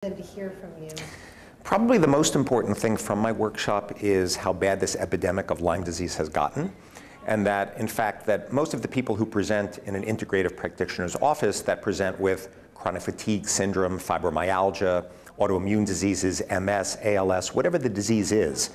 To hear from you. Probably the most important thing from my workshop is how bad this epidemic of Lyme disease has gotten, and that, in fact, that most of the people who present in an integrative practitioner's office that present with chronic fatigue syndrome, fibromyalgia, autoimmune diseases, MS, ALS, whatever the disease is,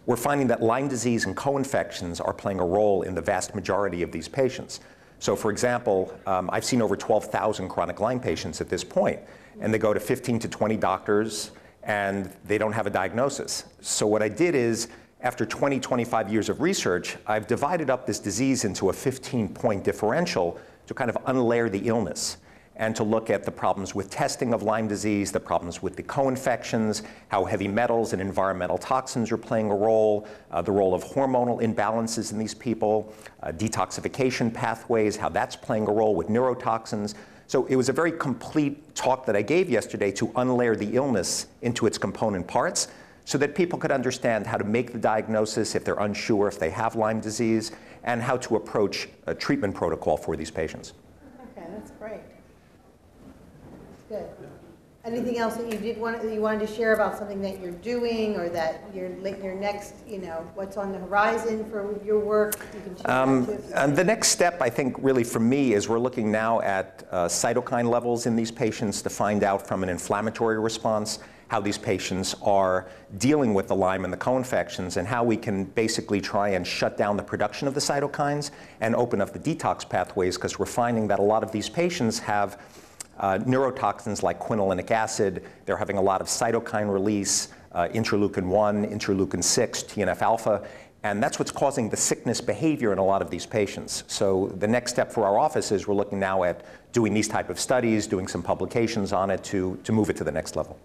we're finding that Lyme disease and co-infections are playing a role in the vast majority of these patients. So, for example, I've seen over 12,000 chronic Lyme patients at this point, and they go to 15 to 20 doctors, and they don't have a diagnosis. So what I did is, after 20, 25 years of research, I've divided up this disease into a 15-point differential to kind of unlayer the illness and to look at the problems with testing of Lyme disease, the problems with the co-infections, how heavy metals and environmental toxins are playing a role, the role of hormonal imbalances in these people, detoxification pathways, how that's playing a role with neurotoxins. So it was a very complete talk that I gave yesterday to unlayer the illness into its component parts so that people could understand how to make the diagnosis if they're unsure if they have Lyme disease, and how to approach a treatment protocol for these patients. Okay, that's great. That's good. Anything else that you wanted to share about something that you're doing, or that your next, what's on the horizon for your work? You can share the next step, I think, really for me is we're looking now at cytokine levels in these patients to find out from an inflammatory response how these patients are dealing with the Lyme and the co-infections, and how we can basically try and shut down the production of the cytokines and open up the detox pathways, because we're finding that a lot of these patients have neurotoxins like quinolinic acid. They're having a lot of cytokine release, interleukin-1, interleukin-6, TNF-alpha, and that's what's causing the sickness behavior in a lot of these patients. So the next step for our office is we're looking now at doing these type of studies, doing some publications on it to move it to the next level.